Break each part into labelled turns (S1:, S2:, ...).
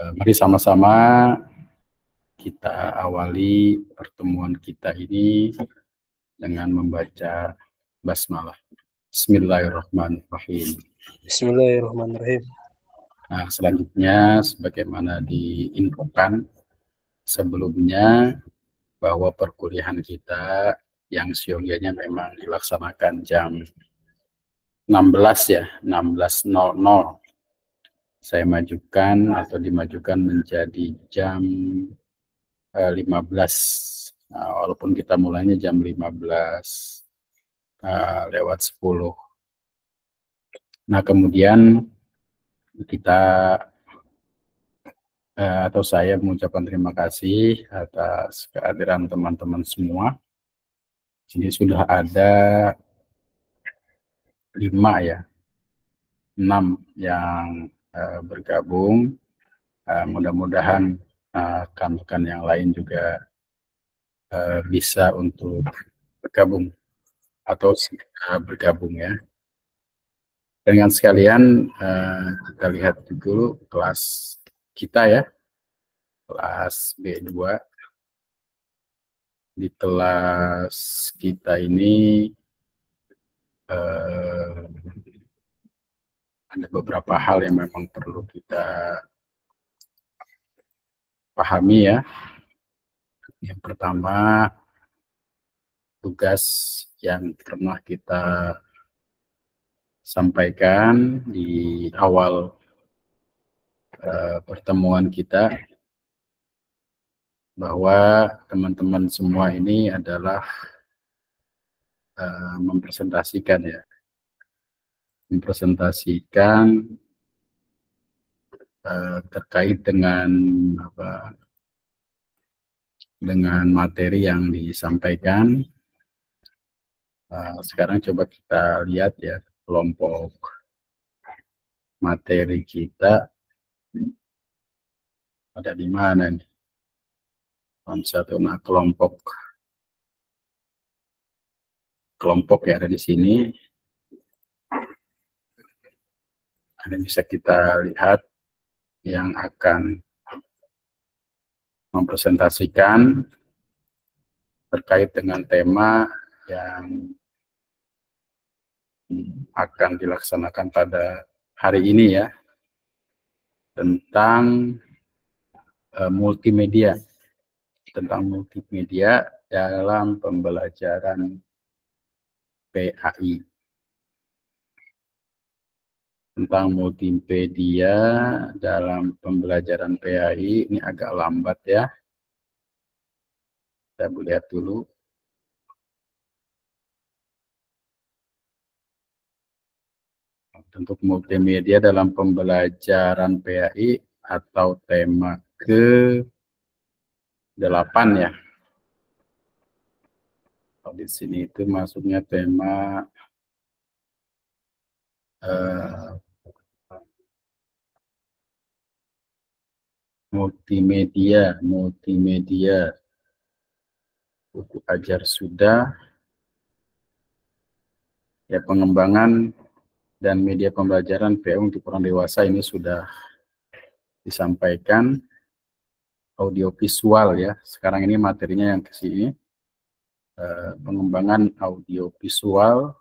S1: Mari sama-sama kita awali pertemuan kita ini dengan membaca basmalah. Bismillahirrahmanirrahim.
S2: Bismillahirrahmanirrahim.
S1: Nah, selanjutnya sebagaimana diinfokan sebelumnya bahwa perkuliahan kita yang siogianya memang dilaksanakan jam 16 ya, 16.00. Saya majukan atau dimajukan menjadi jam 15. Nah, walaupun kita mulainya jam 15 lewat 10. Nah, kemudian kita atau saya mengucapkan terima kasih atas kehadiran teman-teman semua. Sini sudah ada 5 ya, 6 yang bergabung. Mudah-mudahan rekan-rekan yang lain juga bisa untuk bergabung atau bergabung ya. Dengan sekalian kita lihat dulu kelas kita ya, kelas B2. Di kelas kita ini ada beberapa hal yang memang perlu kita pahami ya. Yang pertama, tugas yang pernah kita sampaikan di awal pertemuan kita, bahwa teman-teman semua ini adalah mempresentasikan terkait dengan dengan materi yang disampaikan. Sekarang coba kita lihat ya, kelompok materi kita ada di mana nih? Nah, kelompok ya ada di sini. Ada bisa kita lihat yang akan mempresentasikan terkait dengan tema yang akan dilaksanakan pada hari ini ya, tentang multimedia dalam pembelajaran PAI. Tentang multimedia dalam pembelajaran PAI, ini agak lambat ya. Kita lihat dulu. Untuk multimedia dalam pembelajaran PAI atau tema ke-8 ya. Di sini itu masuknya tema multimedia, buku ajar sudah ya, pengembangan dan media pembelajaran PAI untuk orang dewasa, ini sudah disampaikan. Audiovisual ya, sekarang ini materinya yang ke sini, pengembangan audiovisual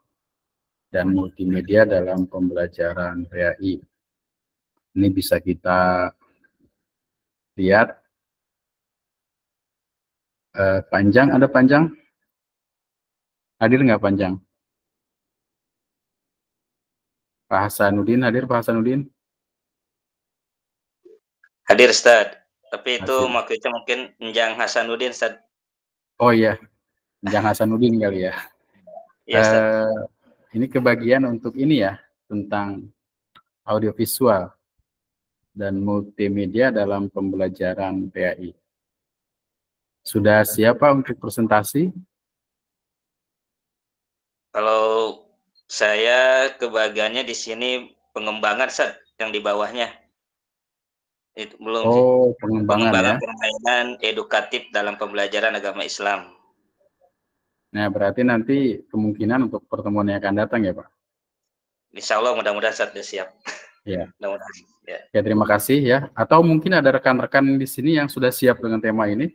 S1: dan multimedia dalam pembelajaran PAI. Ini bisa kita lihat. Panjang, ada Panjang? Hadir nggak Panjang? Pak Hasanuddin hadir, Pak Hasanuddin?
S3: Hadir, Ustaz. Tapi itu maksudnya mungkin Njang Hasanuddin, Ustaz.
S1: Oh iya, Njang Hasanuddin kali ya.
S3: Iya,
S1: ini kebagian untuk ini ya, tentang audiovisual dan multimedia dalam pembelajaran PAI. Sudah siapa untuk presentasi?
S3: Kalau saya kebagiannya di sini pengembangan, Ustaz, yang di bawahnya. Itu belum sih.
S1: Pengembangan ya.
S3: Permainan edukatif dalam pembelajaran agama Islam.
S1: Nah, berarti nanti kemungkinan untuk pertemuan yang akan datang ya, Pak?
S3: Insya Allah mudah-mudahan Ustaz sudah siap.
S1: Ya.
S3: Ya.
S1: Ya, terima kasih ya. Atau mungkin ada rekan-rekan di sini yang sudah siap dengan tema ini?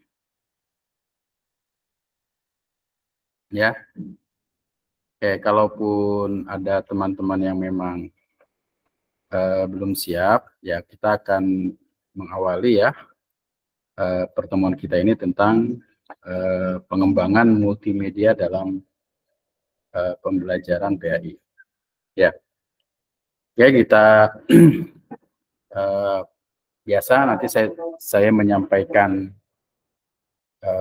S1: Ya. Oke, kalaupun ada teman-teman yang memang belum siap, ya kita akan mengawali ya pertemuan kita ini tentang pengembangan multimedia dalam pembelajaran PAI. Ya, ya kita biasa nanti saya menyampaikan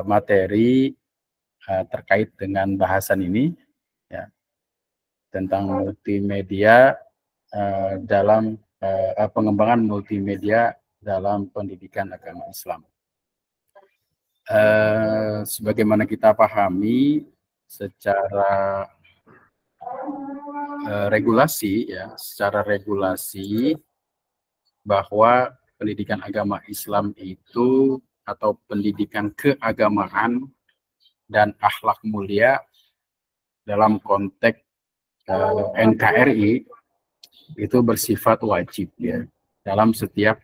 S1: materi terkait dengan bahasan ini, ya, tentang multimedia dalam pengembangan multimedia dalam pendidikan agama Islam. Sebagaimana kita pahami secara regulasi, ya, secara regulasi bahwa pendidikan agama Islam itu atau pendidikan keagamaan dan akhlak mulia dalam konteks NKRI itu bersifat wajib ya dalam setiap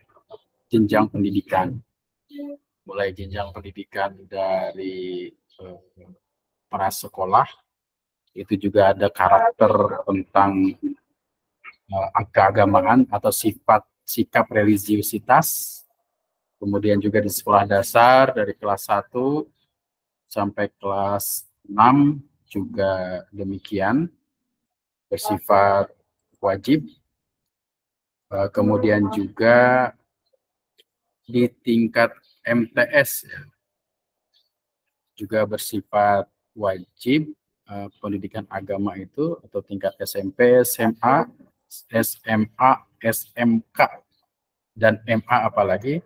S1: jenjang pendidikan, mulai jenjang pendidikan dari prasekolah, itu juga ada karakter tentang keagamaan atau sikap religiusitas, kemudian juga di sekolah dasar dari kelas 1 sampai kelas 6 juga demikian, bersifat wajib. Kemudian juga di tingkat MTS juga bersifat wajib pendidikan agama itu, atau tingkat SMP, SMA, SMK, dan MA apalagi,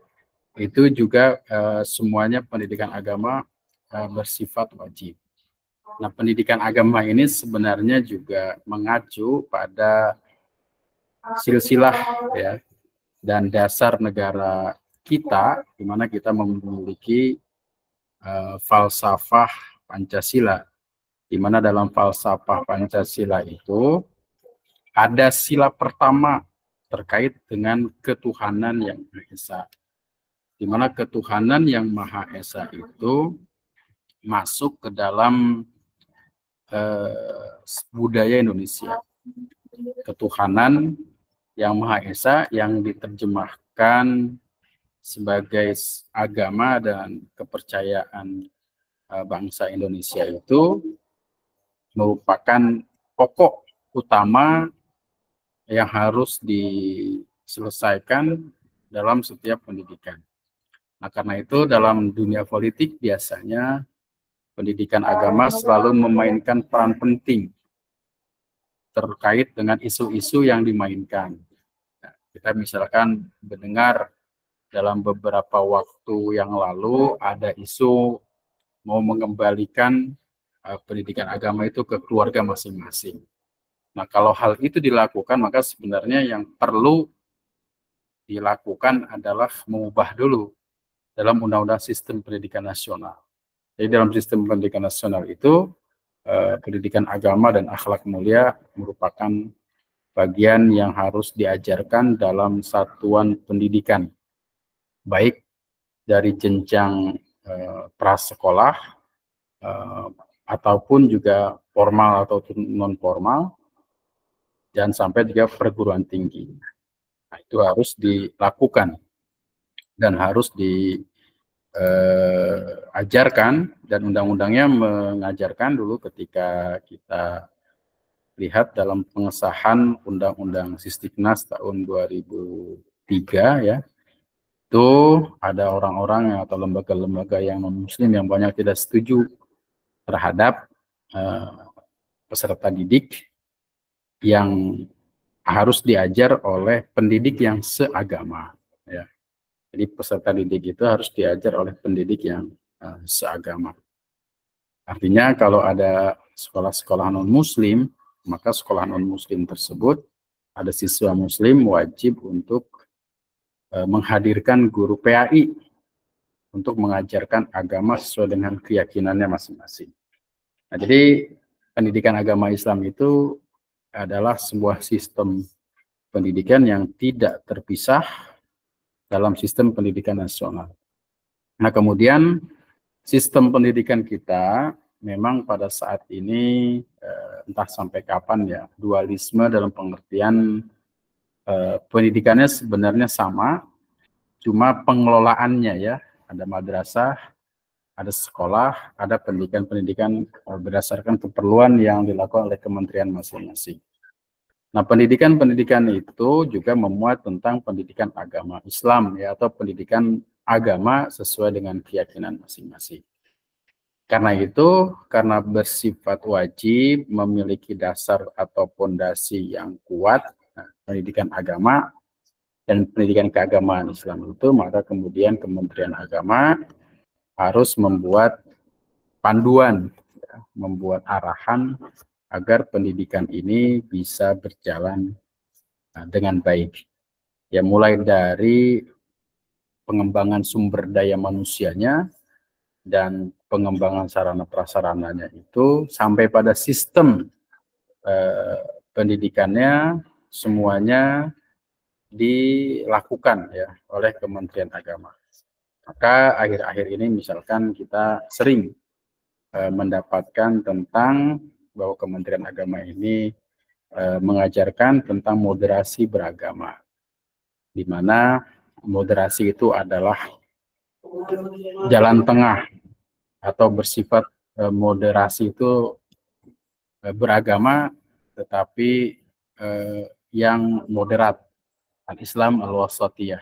S1: itu juga semuanya pendidikan agama bersifat wajib. Nah, pendidikan agama ini sebenarnya juga mengacu pada silsilah ya dan dasar negara kita, di mana kita memiliki falsafah Pancasila, di mana dalam falsafah Pancasila itu ada sila pertama terkait dengan ketuhanan yang Maha Esa, di mana ketuhanan yang Maha Esa itu masuk ke dalam budaya Indonesia. Ketuhanan yang Maha Esa yang diterjemahkan sebagai agama dan kepercayaan bangsa Indonesia itu merupakan pokok utama yang harus diselesaikan dalam setiap pendidikan. Nah, karena itu dalam dunia politik biasanya pendidikan agama selalu memainkan peran penting terkait dengan isu-isu yang dimainkan. Nah, kita misalkan mendengar dalam beberapa waktu yang lalu ada isu mau mengembalikan pendidikan agama itu ke keluarga masing-masing. Nah, kalau hal itu dilakukan, maka sebenarnya yang perlu dilakukan adalah mengubah dulu dalam Undang-Undang Sistem Pendidikan Nasional. Jadi dalam sistem pendidikan nasional itu pendidikan agama dan akhlak mulia merupakan bagian yang harus diajarkan dalam satuan pendidikan, baik dari jenjang prasekolah ataupun juga formal atau non formal, dan sampai juga perguruan tinggi. Nah, itu harus dilakukan dan harus diajarkan, dan undang-undangnya mengajarkan dulu ketika kita lihat dalam pengesahan Undang-Undang Sisdiknas tahun 2003 ya. Itu ada orang-orang atau lembaga-lembaga yang non-muslim yang banyak tidak setuju terhadap peserta didik yang harus diajar oleh pendidik yang seagama. Ya. Jadi peserta didik itu harus diajar oleh pendidik yang seagama. Artinya kalau ada sekolah-sekolah non-muslim, maka sekolah non-muslim tersebut ada siswa muslim wajib untuk menghadirkan guru PAI untuk mengajarkan agama sesuai dengan keyakinannya masing-masing. Nah, jadi pendidikan agama Islam itu adalah sebuah sistem pendidikan yang tidak terpisah dalam sistem pendidikan nasional. Nah, kemudian sistem pendidikan kita memang pada saat ini entah sampai kapan ya, dualisme dalam pengertian pendidikannya sebenarnya sama, cuma pengelolaannya ya, ada madrasah, ada sekolah, ada pendidikan-pendidikan berdasarkan keperluan yang dilakukan oleh kementerian masing-masing. Nah, pendidikan-pendidikan itu juga memuat tentang pendidikan agama Islam ya, atau pendidikan agama sesuai dengan keyakinan masing-masing. Karena itu, karena bersifat wajib, memiliki dasar atau fondasi yang kuat, pendidikan agama dan pendidikan keagamaan Islam itu, maka kemudian Kementerian Agama harus membuat panduan, ya, membuat arahan agar pendidikan ini bisa berjalan dengan baik. Ya, mulai dari pengembangan sumber daya manusianya dan pengembangan sarana prasarananya itu sampai pada sistem pendidikannya semuanya dilakukan ya oleh Kementerian Agama. Maka akhir-akhir ini misalkan kita sering mendapatkan tentang bahwa Kementerian Agama ini mengajarkan tentang moderasi beragama, di mana moderasi itu adalah jalan tengah atau bersifat moderasi itu beragama tetapi yang moderat, al-Islam al-wasatiyah.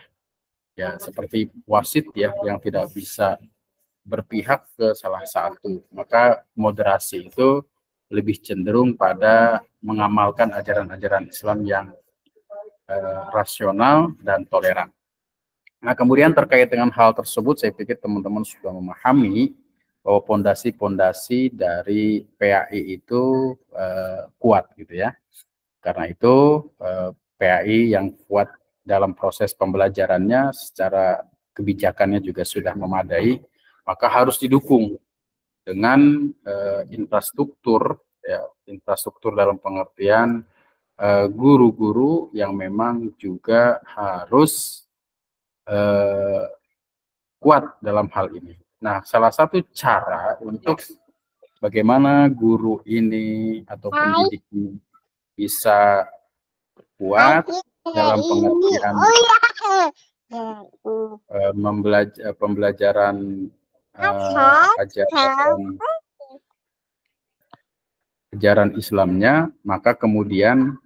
S1: Ya, seperti wasit ya, yang tidak bisa berpihak ke salah satu. Maka moderasi itu lebih cenderung pada mengamalkan ajaran-ajaran Islam yang rasional dan toleran. Nah, kemudian terkait dengan hal tersebut, saya pikir teman-teman sudah memahami bahwa pondasi-pondasi dari PAI itu kuat gitu ya. Karena itu PAI yang kuat dalam proses pembelajarannya secara kebijakannya juga sudah memadai, maka harus didukung dengan infrastruktur, ya, infrastruktur dalam pengertian guru-guru yang memang juga harus kuat dalam hal ini. Nah, salah satu cara untuk bagaimana guru ini atau pendidik ini bisa kuat dalam pengertian pembelajaran ajaran Islamnya, maka kemudian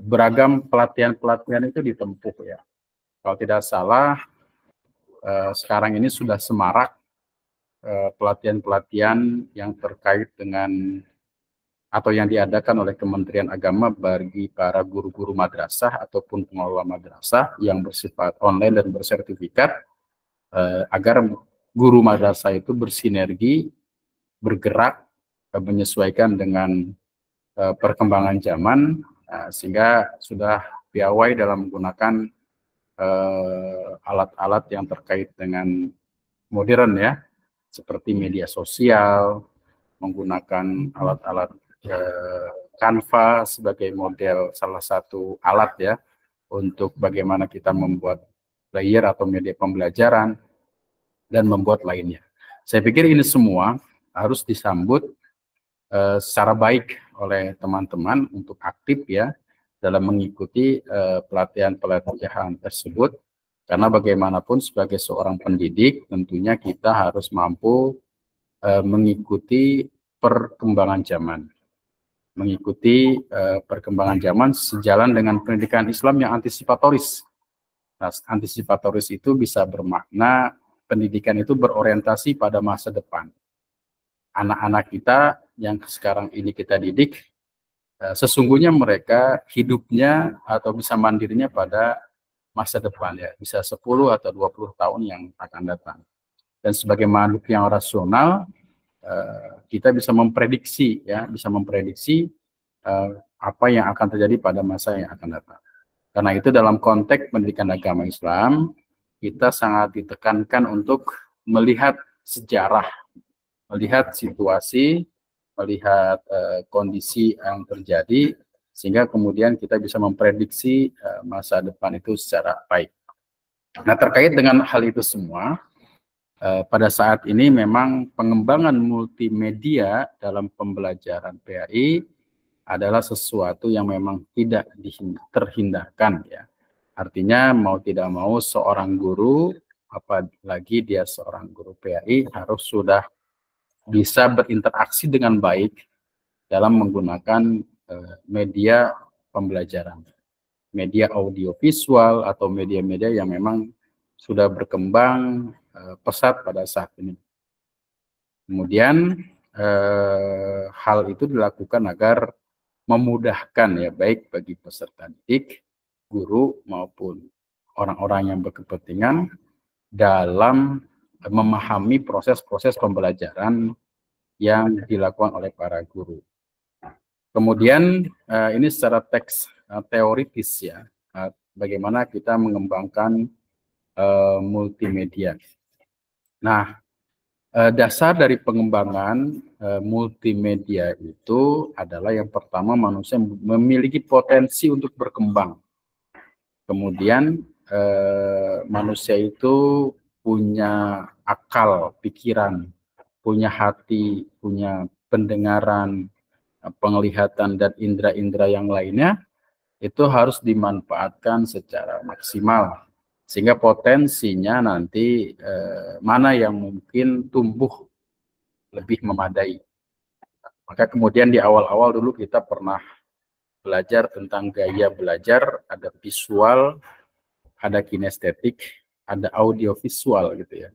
S1: beragam pelatihan-pelatihan itu ditempuh ya. Kalau tidak salah, sekarang ini sudah semarak pelatihan-pelatihan yang terkait dengan atau yang diadakan oleh Kementerian Agama bagi para guru-guru madrasah ataupun pengelola madrasah yang bersifat online dan bersertifikat, agar guru madrasah itu bersinergi, bergerak, menyesuaikan dengan perkembangan zaman, sehingga sudah piawai dalam menggunakan alat-alat yang terkait dengan modern ya, seperti media sosial, menggunakan alat-alat Canva sebagai model salah satu alat ya untuk bagaimana kita membuat player atau media pembelajaran dan membuat lainnya. Saya pikir ini semua harus disambut secara baik oleh teman-teman untuk aktif ya dalam mengikuti pelatihan-pelatihan tersebut, karena bagaimanapun sebagai seorang pendidik tentunya kita harus mampu mengikuti perkembangan zaman. Mengikuti perkembangan zaman sejalan dengan pendidikan Islam yang antisipatoris. Nah, antisipatoris itu bisa bermakna pendidikan itu berorientasi pada masa depan. Anak-anak kita yang sekarang ini kita didik, sesungguhnya mereka hidupnya atau bisa mandirinya pada masa depan ya, bisa 10 atau 20 tahun yang akan datang. Dan sebagai makhluk yang rasional, kita bisa memprediksi ya, bisa memprediksi apa yang akan terjadi pada masa yang akan datang. Karena itu dalam konteks pendidikan agama Islam, kita sangat ditekankan untuk melihat sejarah, melihat situasi, melihat kondisi yang terjadi, sehingga kemudian kita bisa memprediksi masa depan itu secara baik. Nah, terkait dengan hal itu semua, pada saat ini memang pengembangan multimedia dalam pembelajaran PAI adalah sesuatu yang memang tidak terhindarkan ya. Artinya mau tidak mau seorang guru, apalagi dia seorang guru PAI, harus sudah bisa berinteraksi dengan baik dalam menggunakan media pembelajaran, media audiovisual atau media-media yang memang sudah berkembang pesat pada saat ini. Kemudian hal itu dilakukan agar memudahkan ya, baik bagi peserta didik, guru maupun orang-orang yang berkepentingan dalam memahami proses-proses pembelajaran yang dilakukan oleh para guru. Kemudian ini secara teks teoritis ya, bagaimana kita mengembangkan multimedia. Nah, dasar dari pengembangan multimedia itu adalah yang pertama, manusia memiliki potensi untuk berkembang. Kemudian manusia itu punya akal, pikiran, punya hati, punya pendengaran, penglihatan, dan indera-indera yang lainnya, itu harus dimanfaatkan secara maksimal. Sehingga potensinya nanti mana yang mungkin tumbuh lebih memadai. Maka kemudian di awal-awal dulu kita pernah belajar tentang gaya belajar, ada visual, ada kinestetik, ada audiovisual gitu ya.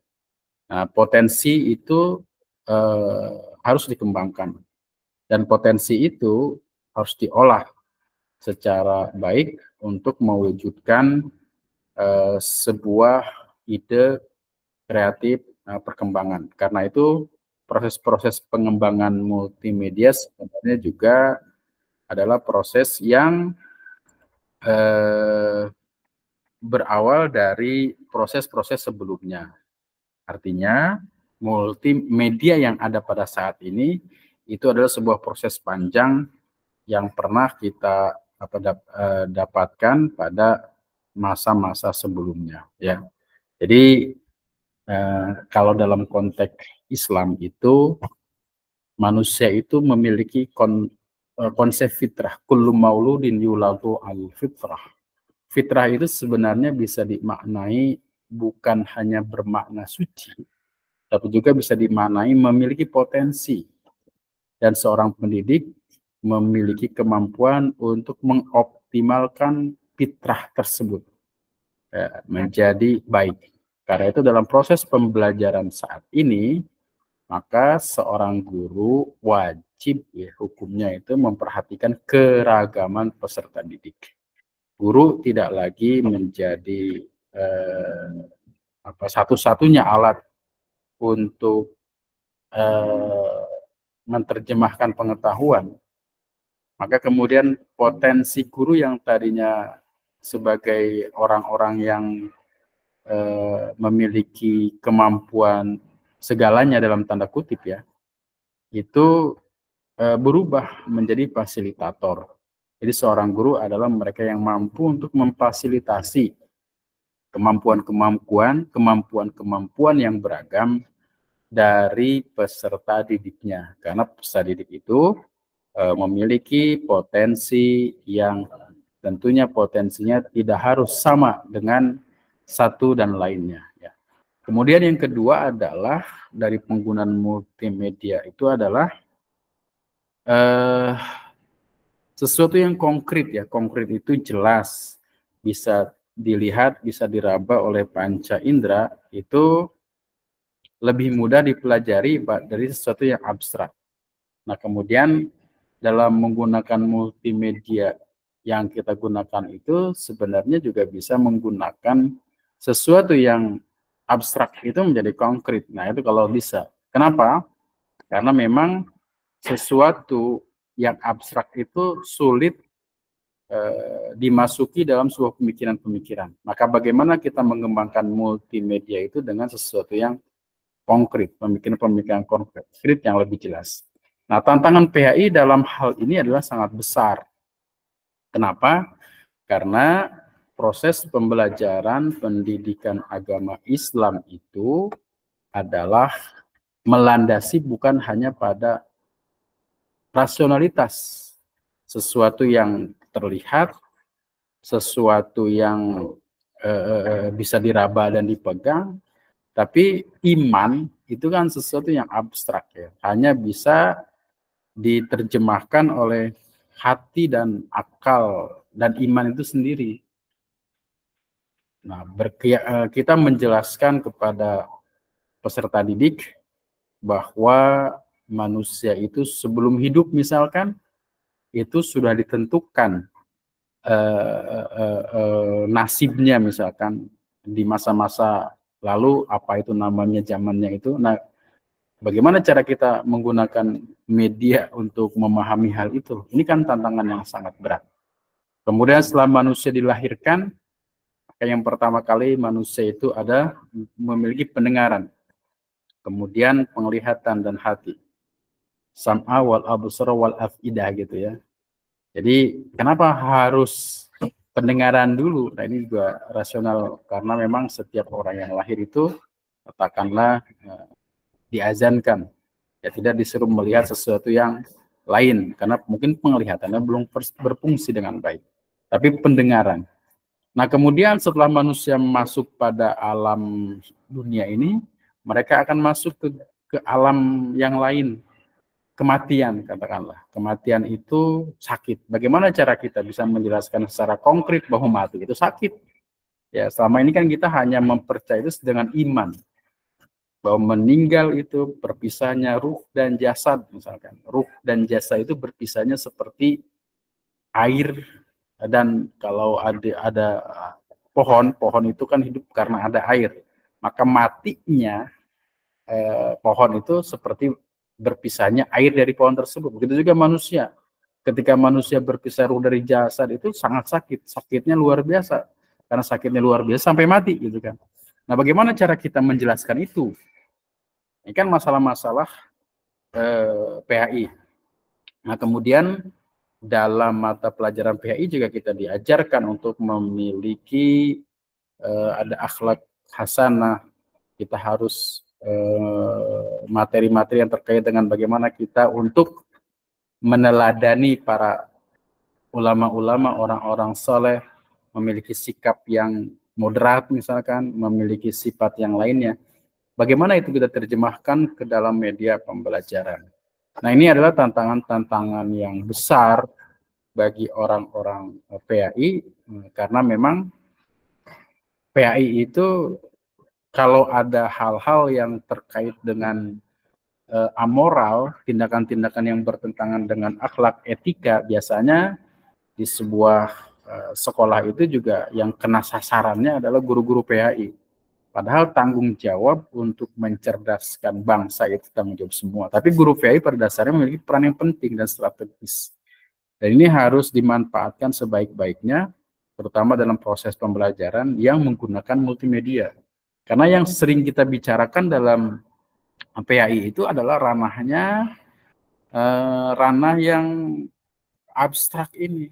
S1: Nah, potensi itu harus dikembangkan. Dan potensi itu harus diolah secara baik untuk mewujudkan sebuah ide kreatif perkembangan. Karena itu proses-proses pengembangan multimedia sebenarnya juga adalah proses yang berawal dari proses-proses sebelumnya. Artinya multimedia yang ada pada saat ini itu adalah sebuah proses panjang yang pernah kita dapatkan pada masa-masa sebelumnya ya. Jadi kalau dalam konteks Islam itu manusia itu memiliki konsep fitrah, kullu mauludin yuladu al fitrah. Fitrah itu sebenarnya bisa dimaknai bukan hanya bermakna suci, tapi juga bisa dimaknai memiliki potensi. Dan seorang pendidik memiliki kemampuan untuk mengoptimalkan fitrah tersebut menjadi baik. Karena itu dalam proses pembelajaran saat ini, maka seorang guru wajib ya, hukumnya itu memperhatikan keragaman peserta didik. Guru tidak lagi menjadi satu-satunya alat untuk menerjemahkan pengetahuan. Maka kemudian potensi guru yang tadinya sebagai orang-orang yang memiliki kemampuan segalanya dalam tanda kutip ya, itu berubah menjadi fasilitator. Jadi seorang guru adalah mereka yang mampu untuk memfasilitasi kemampuan yang beragam dari peserta didiknya. Karena peserta didik itu memiliki potensi yang tentunya potensinya tidak harus sama dengan satu dan lainnya. Ya. Kemudian yang kedua adalah dari penggunaan multimedia itu adalah sesuatu yang konkret ya. Konkret itu jelas, bisa dilihat, bisa diraba oleh panca indera, itu lebih mudah dipelajari dari sesuatu yang abstrak. Nah, kemudian dalam menggunakan multimedia yang kita gunakan itu sebenarnya juga bisa menggunakan sesuatu yang abstrak itu menjadi konkret. Nah, itu kalau bisa. Kenapa? Karena memang sesuatu yang abstrak itu sulit dimasuki dalam sebuah pemikiran-pemikiran. Maka bagaimana kita mengembangkan multimedia itu dengan sesuatu yang konkret, pemikiran-pemikiran konkret yang lebih jelas. Nah, tantangan PAI dalam hal ini adalah sangat besar. Kenapa? Karena proses pembelajaran pendidikan agama Islam itu adalah melandasi bukan hanya pada rasionalitas, sesuatu yang terlihat, sesuatu yang bisa diraba dan dipegang, tapi iman itu kan sesuatu yang abstrak ya, hanya bisa diterjemahkan oleh hati dan akal dan iman itu sendiri. Nah, kita menjelaskan kepada peserta didik bahwa manusia itu sebelum hidup misalkan itu sudah ditentukan nasibnya misalkan di masa-masa lalu, apa itu namanya zamannya itu. Nah, bagaimana cara kita menggunakan media untuk memahami hal itu? Ini kan tantangan yang sangat berat. Kemudian setelah manusia dilahirkan, yang pertama kali manusia itu ada memiliki pendengaran, kemudian penglihatan dan hati. Sam'a wal absara wal afidah gitu ya. Jadi kenapa harus pendengaran dulu? Nah, ini juga rasional karena memang setiap orang yang lahir itu katakanlah diazankan, ya tidak disuruh melihat sesuatu yang lain karena mungkin penglihatannya belum berfungsi dengan baik. Tapi pendengaran. Nah, kemudian setelah manusia masuk pada alam dunia ini, mereka akan masuk ke alam yang lain. Kematian, katakanlah. Kematian itu sakit. Bagaimana cara kita bisa menjelaskan secara konkret bahwa mati itu sakit? Ya, selama ini kan kita hanya mempercayai itu dengan iman. Bahwa meninggal itu berpisahnya ruh dan jasad, misalkan. Ruh dan jasad itu berpisahnya seperti air, dan kalau ada pohon itu kan hidup karena ada air. Maka matinya pohon itu seperti berpisahnya air dari pohon tersebut. Begitu juga manusia. Ketika manusia berpisah ruh dari jasad itu sangat sakit. Sakitnya luar biasa. Karena sakitnya luar biasa sampai mati gitu kan. Nah, bagaimana cara kita menjelaskan itu? Ini kan masalah-masalah PHI. Nah, kemudian dalam mata pelajaran PHI juga kita diajarkan untuk memiliki ada akhlak hasanah. Kita harus materi-materi yang terkait dengan bagaimana kita untuk meneladani para ulama-ulama, orang-orang soleh, memiliki sikap yang moderat misalkan, memiliki sifat yang lainnya. Bagaimana itu kita terjemahkan ke dalam media pembelajaran. Nah, ini adalah tantangan-tantangan yang besar bagi orang-orang PAI, karena memang PAI itu kalau ada hal-hal yang terkait dengan amoral, tindakan-tindakan yang bertentangan dengan akhlak etika, biasanya di sebuah sekolah itu juga yang kena sasarannya adalah guru-guru PAI. Padahal tanggung jawab untuk mencerdaskan bangsa itu tanggung jawab semua. Tapi guru PAI pada dasarnya memiliki peran yang penting dan strategis. Dan ini harus dimanfaatkan sebaik-baiknya, terutama dalam proses pembelajaran yang menggunakan multimedia. Karena yang sering kita bicarakan dalam PAI itu adalah ranahnya ranah yang abstrak ini,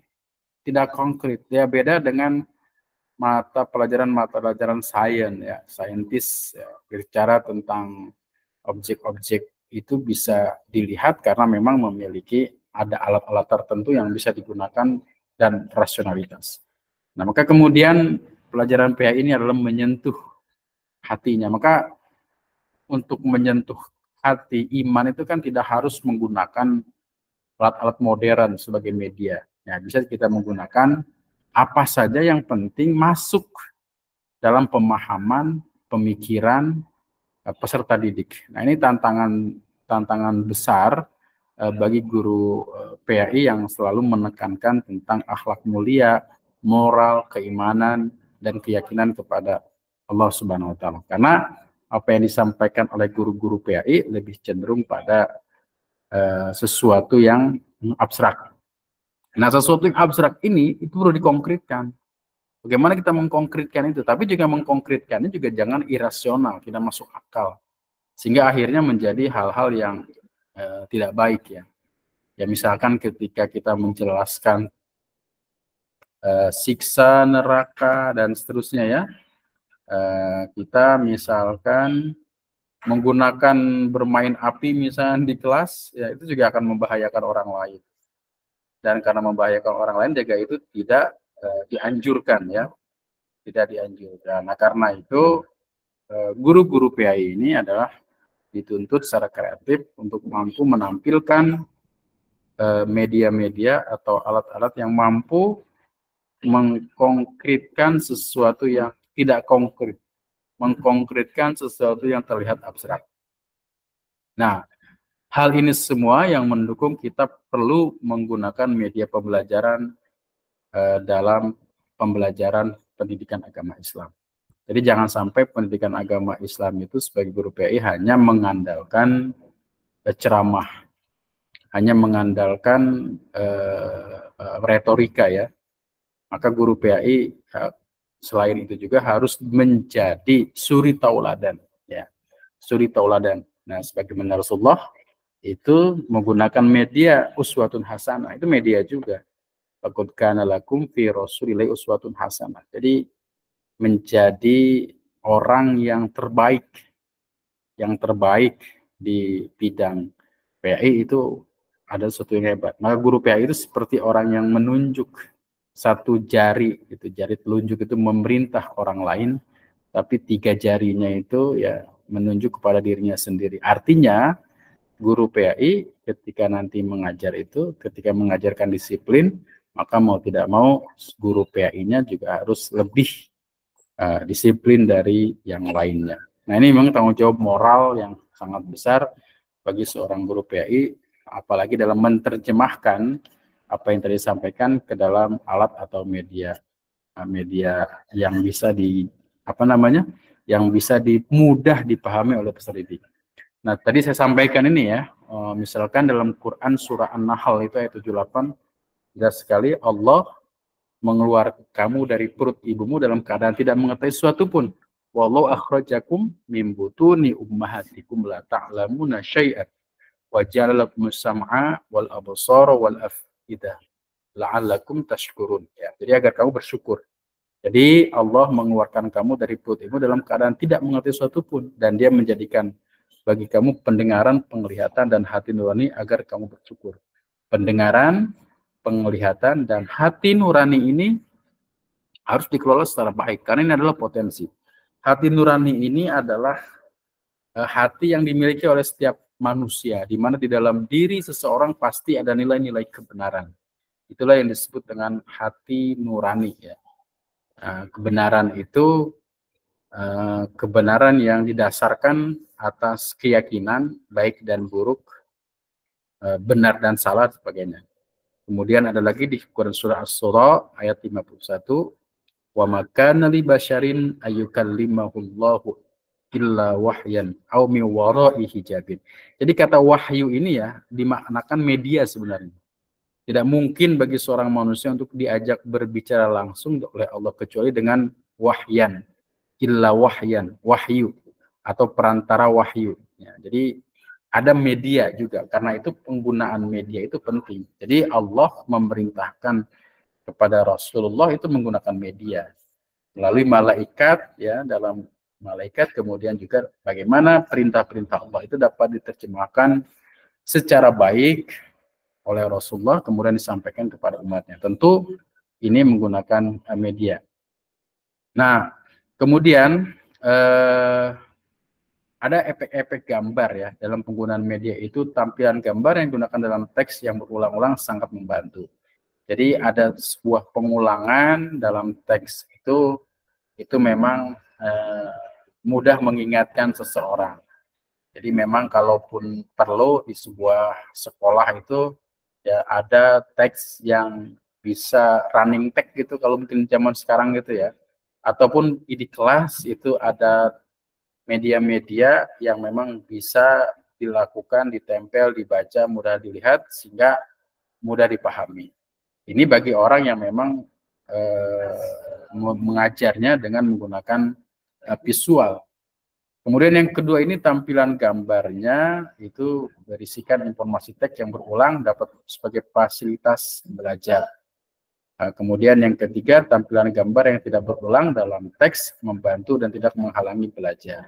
S1: tidak konkret. Ya, beda dengan mata pelajaran sains ya, saintis ya, bicara tentang objek-objek itu bisa dilihat karena memang memiliki ada alat-alat tertentu yang bisa digunakan dan rasionalitas. Nah, maka kemudian pelajaran PAI ini adalah menyentuh hatinya. Maka untuk menyentuh hati iman itu kan tidak harus menggunakan alat-alat modern sebagai media. Ya, bisa kita menggunakan apa saja yang penting masuk dalam pemahaman, pemikiran peserta didik. Nah, ini tantangan besar bagi guru PAI yang selalu menekankan tentang akhlak mulia, moral, keimanan, dan keyakinan kepada Allah Subhanahu wa Ta'ala. Karena apa yang disampaikan oleh guru-guru PAI lebih cenderung pada sesuatu yang abstrak. Nah, sesuatu yang abstrak ini itu perlu dikonkretkan. Bagaimana kita mengkonkretkan itu? Tapi juga mengkonkretkannya juga jangan irasional, tidak masuk akal. Sehingga akhirnya menjadi hal-hal yang tidak baik ya. Ya, misalkan ketika kita menjelaskan siksa neraka dan seterusnya ya. Kita misalkan menggunakan bermain api misalnya di kelas, ya itu juga akan membahayakan orang lain. Dan karena membahayakan orang lain juga itu tidak dianjurkan ya, tidak dianjurkan. Nah karena itu guru-guru PAI ini adalah dituntut secara kreatif untuk mampu menampilkan media-media atau alat-alat yang mampu mengkonkretkan sesuatu yang tidak konkret, mengkonkretkan sesuatu yang terlihat abstrak. Nah, hal ini semua yang mendukung kita perlu menggunakan media pembelajaran dalam pembelajaran pendidikan agama Islam. Jadi jangan sampai pendidikan agama Islam itu sebagai guru PAI hanya mengandalkan ceramah, hanya mengandalkan retorika ya. Maka guru PAI selain itu juga harus menjadi suri tauladan ya. Suri tauladan. Nah, sebagaimana Rasulullah itu menggunakan media uswatun hasanah, itu media juga. Laqad kana lakum fi rasulillahi uswatun hasanah. Jadi menjadi orang yang terbaik di bidang PAI itu ada sesuatu yang hebat. Maka guru PAI itu seperti orang yang menunjuk satu jari, itu jari telunjuk itu memerintah orang lain, tapi 3 jarinya itu ya menunjuk kepada dirinya sendiri. Artinya guru PAI ketika nanti mengajar itu, ketika mengajarkan disiplin, maka mau tidak mau guru PAI-nya juga harus lebih disiplin dari yang lainnya. Nah ini memang tanggung jawab moral yang sangat besar bagi seorang guru PAI, apalagi dalam menerjemahkan apa yang tadi disampaikan ke dalam alat atau media yang bisa yang bisa mudah dipahami oleh peserta didik. Nah tadi saya sampaikan ini ya, misalkan dalam Quran surah An-Nahl itu ayat 78, jelas sekali Allah mengeluarkan kamu dari perut ibumu dalam keadaan tidak mengetahui sesuatu pun. Wallahu akhrajakum min butuni ummahatikum la ta'lamuna syai'an wa ja'ala lakumus sam'a wal absara wal afidah la'allakum tashkurun. Ya, jadi agar kamu bersyukur. Jadi Allah mengeluarkan kamu dari perut ibu dalam keadaan tidak mengerti sesuatu pun, dan Dia menjadikan bagi kamu pendengaran, penglihatan dan hati nurani agar kamu bersyukur. Pendengaran, penglihatan dan hati nurani ini harus dikelola secara baik karena ini adalah potensi. Hati nurani ini adalah hati yang dimiliki oleh setiap manusia, di mana di dalam diri seseorang pasti ada nilai-nilai kebenaran. Itulah yang disebut dengan hati nurani ya. Kebenaran itu kebenaran yang didasarkan atas keyakinan baik dan buruk, benar dan salah sebagainya. Kemudian ada lagi di Quran surah As-Surah ayat 51, wa makana li basyarin ayyukallimahullahu illa wahyan aw min wara'i hijabin. Jadi kata wahyu ini ya dimaknakan media sebenarnya. Tidak mungkin bagi seorang manusia untuk diajak berbicara langsung oleh Allah kecuali dengan wahyan, illa wahyan, wahyu atau perantara wahyu. Ya, jadi ada media juga, karena itu penggunaan media itu penting. Jadi Allah memerintahkan kepada Rasulullah itu menggunakan media melalui malaikat ya, dalam malaikat, kemudian juga bagaimana perintah-perintah Allah itu dapat diterjemahkan secara baik oleh Rasulullah kemudian disampaikan kepada umatnya. Tentu ini menggunakan media. Nah, kemudian ada efek-efek gambar ya dalam penggunaan media itu. Tampilan gambar yang digunakan dalam teks yang berulang-ulang sangat membantu. Jadi ada sebuah pengulangan dalam teks itu memang mudah mengingatkan seseorang. Jadi memang kalaupun perlu di sebuah sekolah itu ya ada teks yang bisa running tag gitu kalau mungkin zaman sekarang gitu ya. Ataupun di kelas itu ada media-media yang memang bisa dilakukan, ditempel, dibaca, mudah dilihat sehingga mudah dipahami. Ini bagi orang yang memang mengajarnya dengan menggunakan visual. Kemudian yang kedua ini tampilan gambarnya itu berisikan informasi teks yang berulang dapat sebagai fasilitas belajar. Kemudian yang ketiga, tampilan gambar yang tidak berulang dalam teks, membantu dan tidak menghalangi belajar.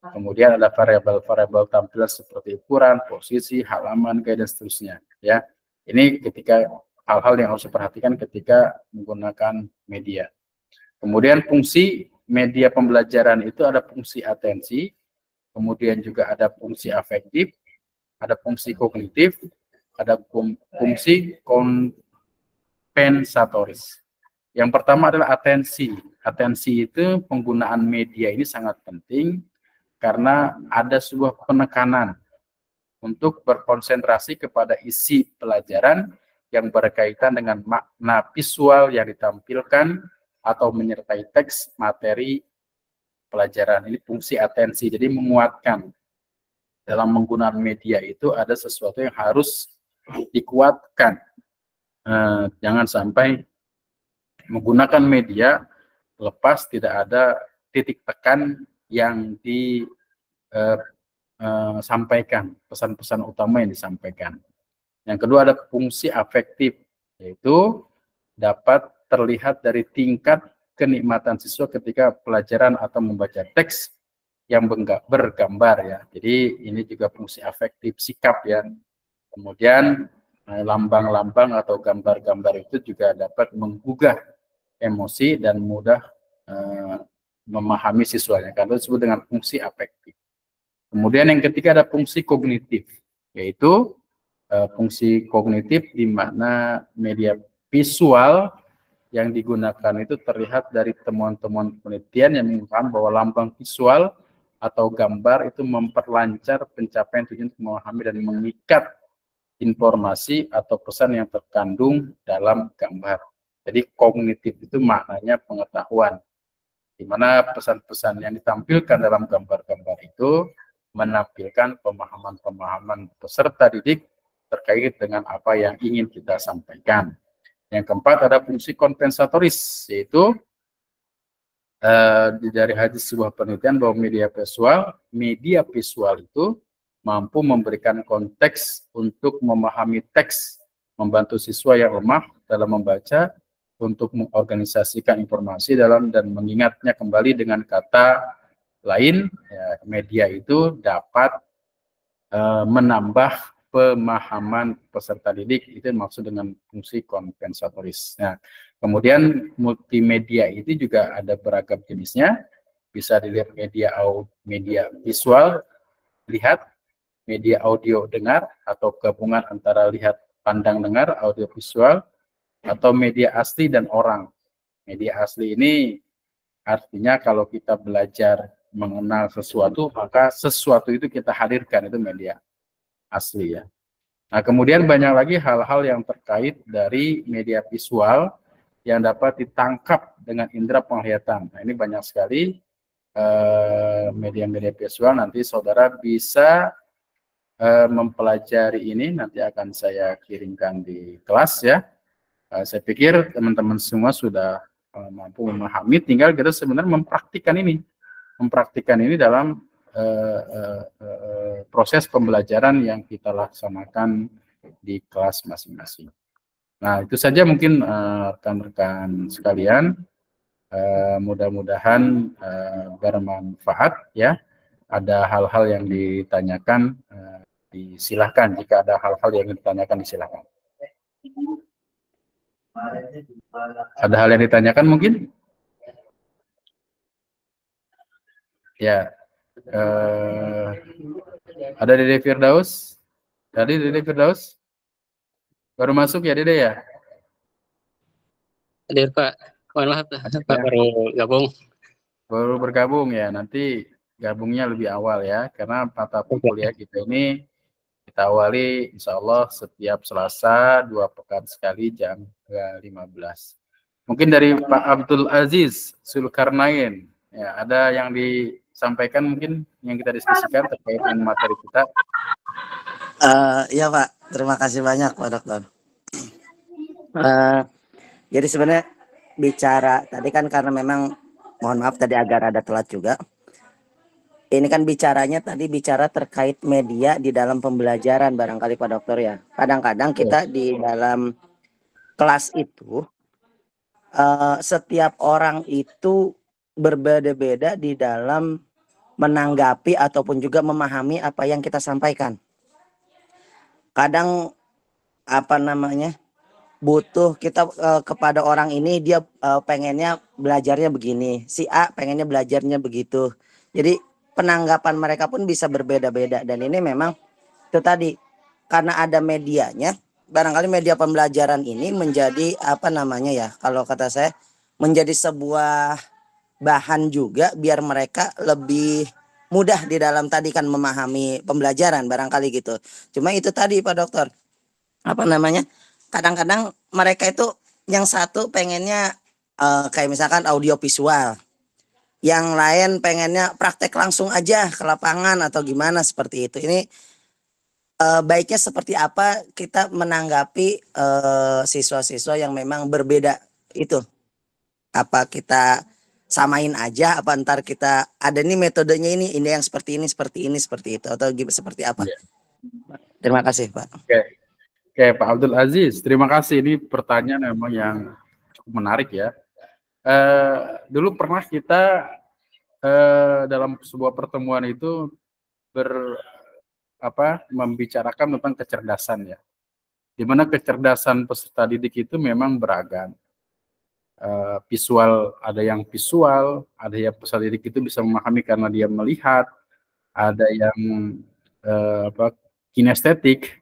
S1: Kemudian ada variabel-variabel tampilan seperti ukuran, posisi, halaman, gaya, dan seterusnya. Ya, ini ketika hal-hal yang harus diperhatikan ketika menggunakan media. Kemudian fungsi media pembelajaran itu ada fungsi atensi, kemudian juga ada fungsi afektif, ada fungsi kognitif, ada fungsi kompensatoris. Yang pertama adalah atensi. Atensi itu penggunaan media ini sangat penting karena ada sebuah penekanan untuk berkonsentrasi kepada isi pelajaran yang berkaitan dengan makna visual yang ditampilkan atau menyertai teks materi pelajaran. Ini fungsi atensi, jadi menguatkan. Dalam menggunakan media itu ada sesuatu yang harus dikuatkan. Jangan sampai menggunakan media lepas tidak ada titik tekan yang disampaikan, pesan-pesan utama yang disampaikan. Yang kedua ada fungsi afektif, yaitu dapat terlihat dari tingkat kenikmatan siswa ketika pelajaran atau membaca teks yang bergambar ya. Jadi ini juga fungsi afektif sikap ya. Kemudian lambang-lambang atau gambar-gambar itu juga dapat menggugah emosi dan mudah memahami siswanya, karena disebut dengan fungsi afektif. Kemudian yang ketiga ada fungsi kognitif, yaitu fungsi kognitif di mana media visual yang digunakan itu terlihat dari temuan-temuan penelitian yang mengungkapkan bahwa lambang visual atau gambar itu memperlancar pencapaian tujuan untuk memahami dan mengikat informasi atau pesan yang terkandung dalam gambar. Jadi kognitif itu maknanya pengetahuan, di mana pesan-pesan yang ditampilkan dalam gambar-gambar itu menampilkan pemahaman-pemahaman peserta didik terkait dengan apa yang ingin kita sampaikan. Yang keempat ada fungsi kompensatoris, yaitu dari hadis sebuah penelitian bahwa media visual itu mampu memberikan konteks untuk memahami teks, membantu siswa yang lemah dalam membaca, untuk mengorganisasikan informasi dalam dan mengingatnya kembali. Dengan kata lain, ya, media itu dapat menambah pemahaman peserta didik, itu maksud dengan fungsi kompensatoris. Nah, kemudian multimedia itu juga ada beragam jenisnya, bisa dilihat media visual, lihat, media audio dengar, atau gabungan antara lihat pandang dengar, audio visual, atau media asli dan orang. Media asli ini artinya kalau kita belajar mengenal sesuatu, maka sesuatu itu kita hadirkan, itu media asli ya. Nah, kemudian banyak lagi hal-hal yang terkait dari media visual yang dapat ditangkap dengan indera penglihatan. Nah, ini banyak sekali media-media visual. Nanti saudara bisa mempelajari ini, nanti akan saya kirimkan di kelas ya. Saya pikir teman-teman semua sudah mampu memahami, tinggal kita sebenarnya mempraktikkan ini dalam proses pembelajaran yang kita laksanakan di kelas masing-masing. Nah, itu saja mungkin rekan-rekan sekalian. Mudah-mudahan bermanfaat ya. Ada hal-hal yang ditanyakan, disilahkan. Jika ada hal-hal yang ditanyakan, disilahkan. Ada hal yang ditanyakan mungkin? Ya. Ada Dede Firdaus? Tadi Dede Firdaus? Baru masuk ya Dede ya?
S2: Hadir Pak. Mohon maaf Pak, baru gabung.
S1: Baru bergabung ya, nanti gabungnya lebih awal ya, karena mata kuliah kita ini kita awali insya Allah setiap Selasa 2 pekan sekali jam 15. Mungkin dari Pak Abdul Aziz Zulkarnain, ya, ada yang disampaikan mungkin yang kita diskusikan terkait dengan materi kita.
S4: Iya Pak, terima kasih banyak Pak Dokter. Jadi sebenarnya bicara tadi kan karena memang mohon maaf tadi agak ada telat juga. Ini kan bicara terkait media di dalam pembelajaran barangkali Pak Dokter ya. Kadang-kadang kita di dalam kelas itu setiap orang itu berbeda-beda di dalam menanggapi ataupun juga memahami apa yang kita sampaikan. Kadang apa namanya, butuh kita kepada orang ini, dia pengennya belajarnya begini, si A pengennya belajarnya begitu. Jadi penanggapan mereka pun bisa berbeda-beda, dan ini memang itu tadi karena ada medianya, barangkali media pembelajaran ini menjadi apa namanya ya, kalau kata saya menjadi sebuah bahan juga biar mereka lebih mudah di dalam tadi kan memahami pembelajaran barangkali gitu. Cuma itu tadi Pak Dokter, apa namanya, kadang-kadang mereka itu yang satu pengennya kayak misalkan audio visual, yang lain pengennya praktek langsung aja ke lapangan atau gimana seperti itu. Ini baiknya seperti apa kita menanggapi siswa-siswa yang memang berbeda itu? Apa kita samain aja, apa ntar kita ada nih metodenya ini yang seperti ini seperti itu, atau seperti apa?
S1: Ya.
S4: Terima kasih Pak.
S1: Oke, Pak Abdul Aziz, terima kasih. Ini pertanyaan memang yang cukup menarik ya. Dulu pernah kita dalam sebuah pertemuan itu membicarakan tentang kecerdasan ya. Di mana kecerdasan peserta didik itu memang beragam. Visual, ada yang visual, ada yang peserta didik itu bisa memahami karena dia melihat, ada yang kinestetik,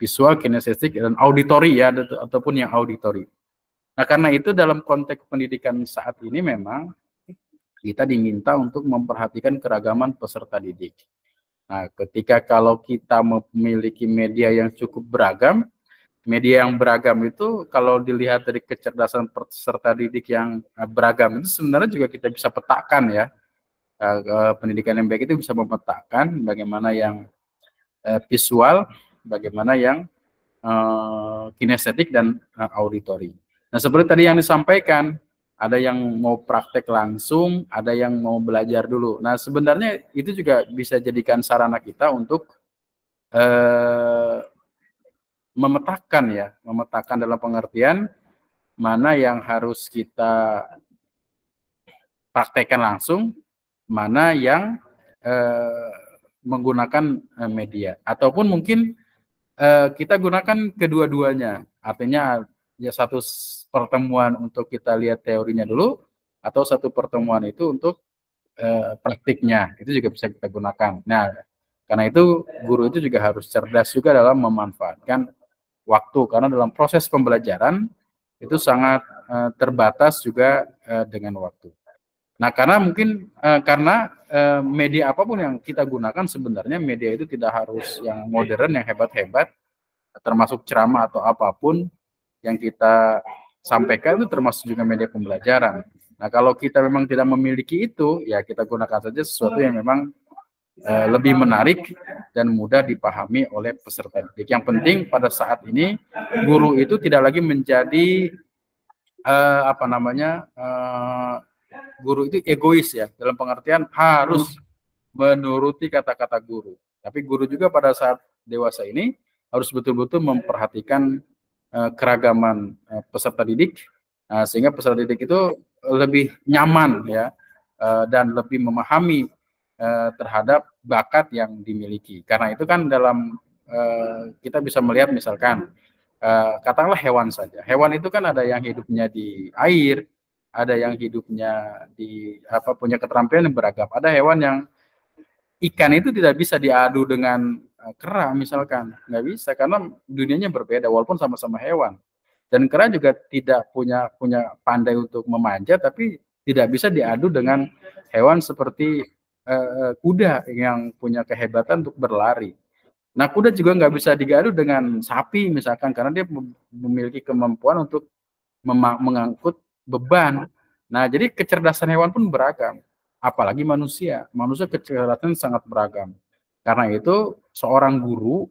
S1: visual, kinestetik, dan auditori ya, ataupun yang auditori. Nah, karena itu dalam konteks pendidikan saat ini memang kita diminta untuk memperhatikan keragaman peserta didik. Nah, ketika kalau kita memiliki media yang cukup beragam, media yang beragam itu kalau dilihat dari kecerdasan peserta didik yang beragam itu sebenarnya juga kita bisa petakan ya. Pendidikan yang baik itu bisa memetakan bagaimana yang visual, bagaimana yang kinestetik dan auditori. Nah, seperti tadi yang disampaikan, ada yang mau praktek langsung, ada yang mau belajar dulu. Nah, sebenarnya itu juga bisa jadikan sarana kita untuk memetakan dalam pengertian mana yang harus kita praktekkan langsung, mana yang menggunakan media, ataupun mungkin kita gunakan kedua-duanya. Artinya ya satu pertemuan untuk kita lihat teorinya dulu, atau satu pertemuan itu untuk praktiknya, itu juga bisa kita gunakan. Nah, karena itu guru itu juga harus cerdas juga dalam memanfaatkan waktu, karena dalam proses pembelajaran itu sangat terbatas juga dengan waktu. Nah, karena mungkin media apapun yang kita gunakan sebenarnya media itu tidak harus yang modern, yang hebat-hebat, termasuk ceramah atau apapun yang kita sampaikan itu termasuk juga media pembelajaran. Nah, kalau kita memang tidak memiliki itu, ya kita gunakan saja sesuatu yang memang lebih menarik dan mudah dipahami oleh peserta didik. Yang penting pada saat ini guru itu tidak lagi menjadi guru itu egois ya, dalam pengertian harus menuruti kata-kata guru. Tapi guru juga pada saat dewasa ini harus betul-betul memperhatikan keragaman peserta didik, sehingga peserta didik itu lebih nyaman ya, dan lebih memahami terhadap bakat yang dimiliki. Karena itu kan dalam kita bisa melihat misalkan katakanlah hewan saja. Hewan itu kan ada yang hidupnya di air, ada yang hidupnya di punya keterampilan yang beragam. Ada hewan yang ikan itu tidak bisa diadu dengan kera misalkan, nggak bisa karena dunianya berbeda walaupun sama-sama hewan. Dan kera juga tidak punya pandai untuk memanjat, tapi tidak bisa diadu dengan hewan seperti kuda yang punya kehebatan untuk berlari. Nah, kuda juga nggak bisa diadu dengan sapi misalkan, karena dia memiliki kemampuan untuk mengangkut beban. Nah, jadi kecerdasan hewan pun beragam. Apalagi manusia. Manusia kecerdasan sangat beragam. Karena itu seorang guru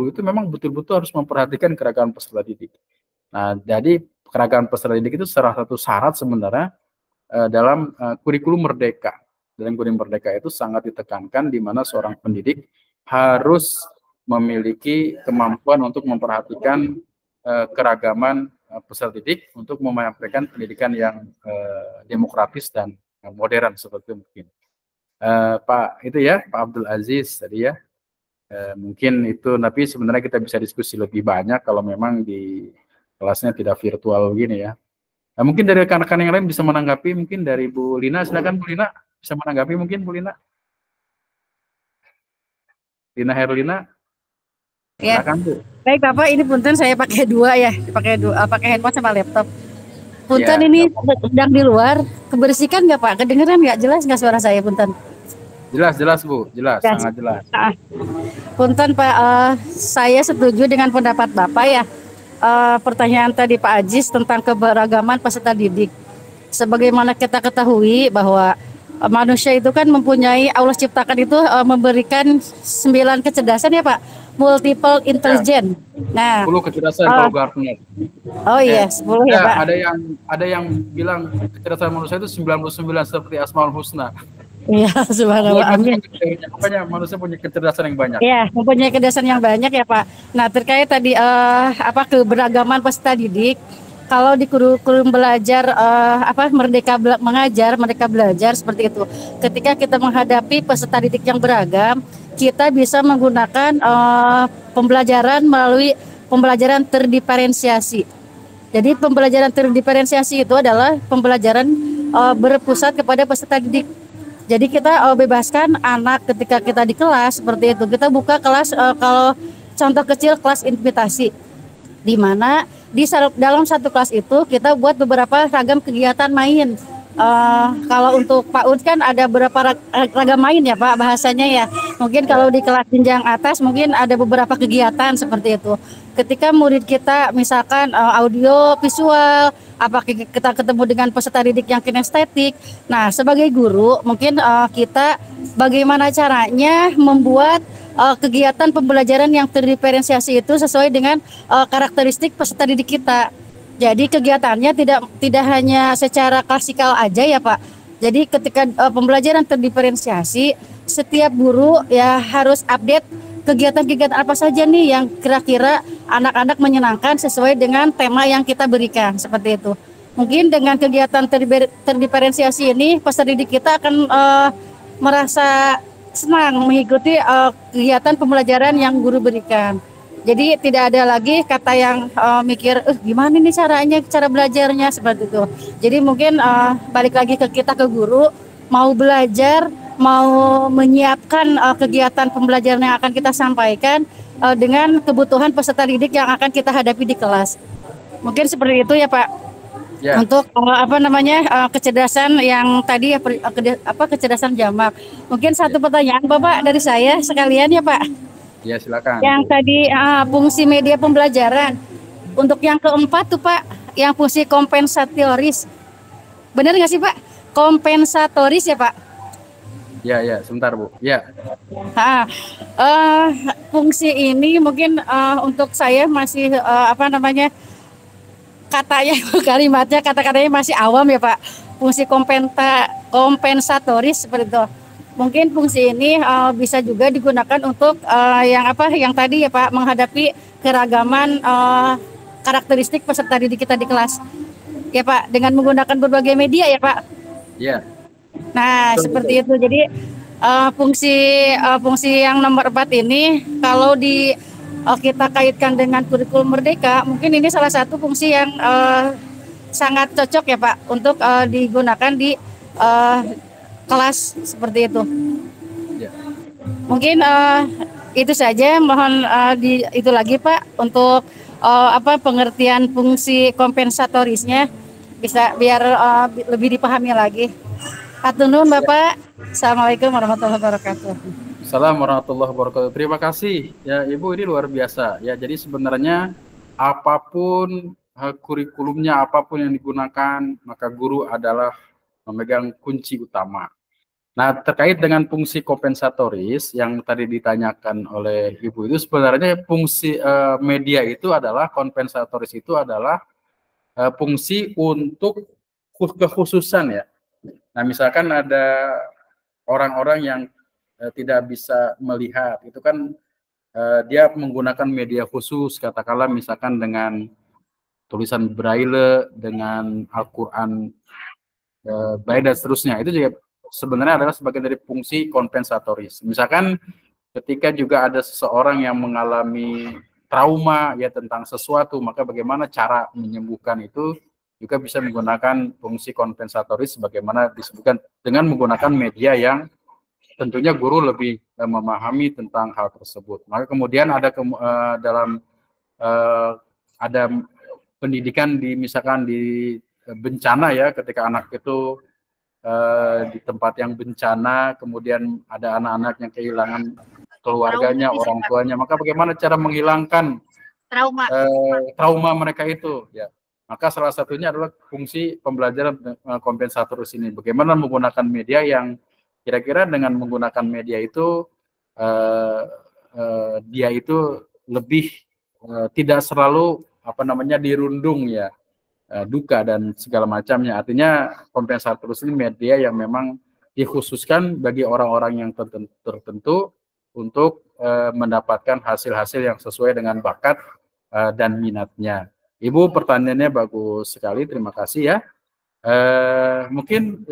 S1: itu memang betul-betul harus memperhatikan keragaman peserta didik. Nah, jadi keragaman peserta didik itu salah satu syarat sebenarnya dalam kurikulum merdeka. Dalam kurikulum merdeka itu sangat ditekankan di mana seorang pendidik harus memiliki kemampuan untuk memperhatikan keragaman peserta didik untuk menyampaikan pendidikan yang demokratis dan modern seperti mungkin. Pak itu ya, Pak Abdul Aziz tadi ya. Mungkin itu, tapi sebenarnya kita bisa diskusi lebih banyak kalau memang di kelasnya tidak virtual begini ya. Mungkin dari rekan-rekan yang lain bisa menanggapi, mungkin dari Bu Lina, silakan Bu Lina bisa menanggapi mungkin Bu Lina. Lina Herlina.
S5: Ya.
S1: Silakan Bu.
S5: Baik Bapak, ini punten saya pakai dua ya, pakai handphone sama laptop. Punten
S1: Ya,
S5: ini sedang di luar, kebersihan nggak Pak? Kedengeran nggak? Jelas nggak suara saya punten?
S1: Jelas Bu, jelas,
S5: Jelas.
S1: sangat jelas.
S5: Punten Pak, saya setuju dengan pendapat Bapak ya. Pertanyaan tadi Pak Aziz tentang keberagaman peserta didik. Sebagaimana kita ketahui bahwa manusia itu kan mempunyai, Allah ciptakan itu memberikan 9 kecerdasan ya Pak, multiple intelligence. Nah,
S1: 10 kecerdasan kalau Gartner.
S5: oh iya, 10 ya Pak.
S1: Ada yang bilang kecerdasan manusia itu 99 seperti Asmaul Husna.
S5: Iya, subhanallah, amin.
S1: Makanya manusia punya kecerdasan yang banyak.
S5: Iya, mempunyai kecerdasan yang banyak ya Pak. Nah, terkait tadi keberagaman peserta didik, kalau di kurikulum belajar Merdeka Belajar seperti itu. Ketika kita menghadapi peserta didik yang beragam, kita bisa menggunakan pembelajaran melalui pembelajaran terdiferensiasi. Jadi pembelajaran terdiferensiasi itu adalah pembelajaran berpusat kepada peserta didik. Jadi kita bebaskan anak ketika kita di kelas seperti itu. Kita buka kelas kalau contoh kecil kelas intimidasi, di mana dalam satu kelas itu kita buat beberapa ragam kegiatan main. Kalau untuk PAUD kan ada beberapa ragam main ya Pak bahasanya ya. Mungkin kalau di kelas jenjang atas mungkin ada beberapa kegiatan seperti itu. Ketika murid kita misalkan audio visual, apakah kita ketemu dengan peserta didik yang kinestetik. Nah, sebagai guru mungkin kita bagaimana caranya membuat kegiatan pembelajaran yang terdiferensiasi itu sesuai dengan karakteristik peserta didik kita. Jadi kegiatannya tidak hanya secara klasikal aja ya Pak. Jadi ketika pembelajaran terdiferensiasi, setiap guru ya harus update kegiatan-kegiatan apa saja nih yang kira-kira anak-anak menyenangkan sesuai dengan tema yang kita berikan seperti itu. Mungkin dengan kegiatan terdiferensiasi ini peserta didik kita akan merasa senang mengikuti kegiatan pembelajaran yang guru berikan. Jadi tidak ada lagi kata yang mikir gimana nih cara belajarnya seperti itu. Jadi mungkin balik lagi ke kita, ke guru, mau belajar, mau menyiapkan kegiatan pembelajaran yang akan kita sampaikan dengan kebutuhan peserta didik yang akan kita hadapi di kelas. Mungkin seperti itu ya Pak. Ya. Untuk kecerdasan yang tadi ya kecerdasan jamak. Mungkin satu pertanyaan Bapak dari saya sekalian ya Pak.
S1: Ya silakan.
S5: Yang tadi fungsi media pembelajaran. Untuk yang keempat tuh Pak, yang fungsi kompensatoris. Benar nggak sih Pak? Kompensatoris ya Pak?
S1: Ya, sebentar Bu. Ya.
S5: Fungsi ini mungkin untuk saya masih kata-katanya masih awam ya Pak. Fungsi kompensatoris seperti itu. Mungkin fungsi ini bisa juga digunakan untuk yang tadi ya Pak, menghadapi keragaman karakteristik peserta didik kita di kelas. Ya Pak, dengan menggunakan berbagai media ya Pak.
S1: Iya.
S5: Nah, seperti itu. Jadi fungsi yang nomor 4 ini kalau kita kaitkan dengan kurikulum Merdeka, mungkin ini salah satu fungsi yang sangat cocok ya Pak untuk digunakan di kelas seperti itu. Ya. Mungkin itu saja. Mohon itu lagi Pak untuk pengertian fungsi kompensatorisnya bisa biar lebih dipahami lagi. Hatunun Bapak. Assalamualaikum warahmatullahi wabarakatuh.
S1: Assalamualaikum warahmatullahi wabarakatuh. Terima kasih ya Ibu, ini luar biasa ya. Jadi sebenarnya apapun kurikulumnya, apapun yang digunakan, maka guru adalah memegang kunci utama. Nah, terkait dengan fungsi kompensatoris yang tadi ditanyakan oleh Ibu itu, sebenarnya fungsi media itu adalah, kompensatoris itu adalah fungsi untuk kekhususan ya. Nah, misalkan ada orang-orang yang tidak bisa melihat, itu kan dia menggunakan media khusus, katakanlah misalkan dengan tulisan braille dengan Al-Quran baik dan seterusnya. Itu juga sebenarnya adalah sebagian dari fungsi kompensatoris. Misalkan ketika juga ada seseorang yang mengalami trauma ya tentang sesuatu, maka bagaimana cara menyembuhkan itu juga bisa menggunakan fungsi kompensatoris sebagaimana disebutkan dengan menggunakan media yang tentunya guru lebih memahami tentang hal tersebut. Maka kemudian ada ada pendidikan misalkan di bencana ya, ketika anak itu di tempat yang bencana, kemudian ada anak-anak yang kehilangan keluarganya, orang tuanya, maka bagaimana cara menghilangkan trauma mereka itu ya. Maka salah satunya adalah fungsi pembelajaran kompensatoris ini. Bagaimana menggunakan media yang kira-kira dengan menggunakan media itu dia itu lebih tidak selalu dirundung ya duka dan segala macamnya. Artinya kompensatorus ini media yang memang dikhususkan bagi orang-orang yang tertentu untuk mendapatkan hasil-hasil yang sesuai dengan bakat dan minatnya. Ibu, pertanyaannya bagus sekali, terima kasih ya. Mungkin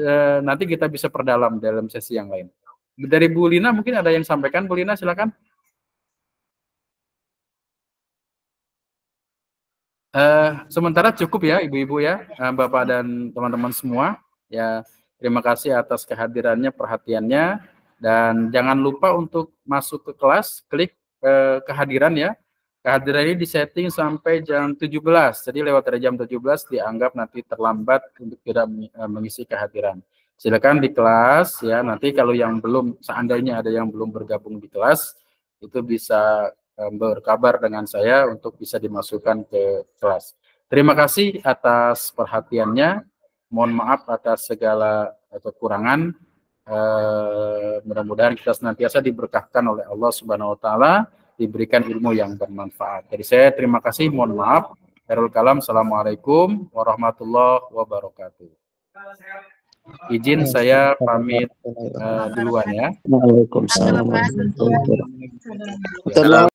S1: nanti kita bisa perdalam dalam sesi yang lain. Dari Bu Lina mungkin ada yang sampaikan. Bu Lina silakan. Sementara cukup ya ibu-ibu ya, Bapak dan teman-teman semua ya. Terima kasih atas kehadirannya, perhatiannya, dan jangan lupa untuk masuk ke kelas, klik kehadiran ya. Kehadiran ini disetting sampai jam 17, jadi lewat dari jam 17 dianggap nanti terlambat untuk tidak mengisi kehadiran. Silakan di kelas ya, nanti kalau yang belum, seandainya ada yang belum bergabung di kelas, itu bisa berkabar dengan saya untuk bisa dimasukkan ke kelas. Terima kasih atas perhatiannya. Mohon maaf atas segala kekurangan. Mudah-mudahan kita senantiasa diberkahkan oleh Allah Subhanahu wa taala, diberikan ilmu yang bermanfaat. Jadi saya terima kasih, mohon maaf. Khairul kalam. Assalamualaikum warahmatullahi wabarakatuh. Izin saya pamit duluan ya.
S4: Waalaikumsalam warahmatullahi wabarakatuh.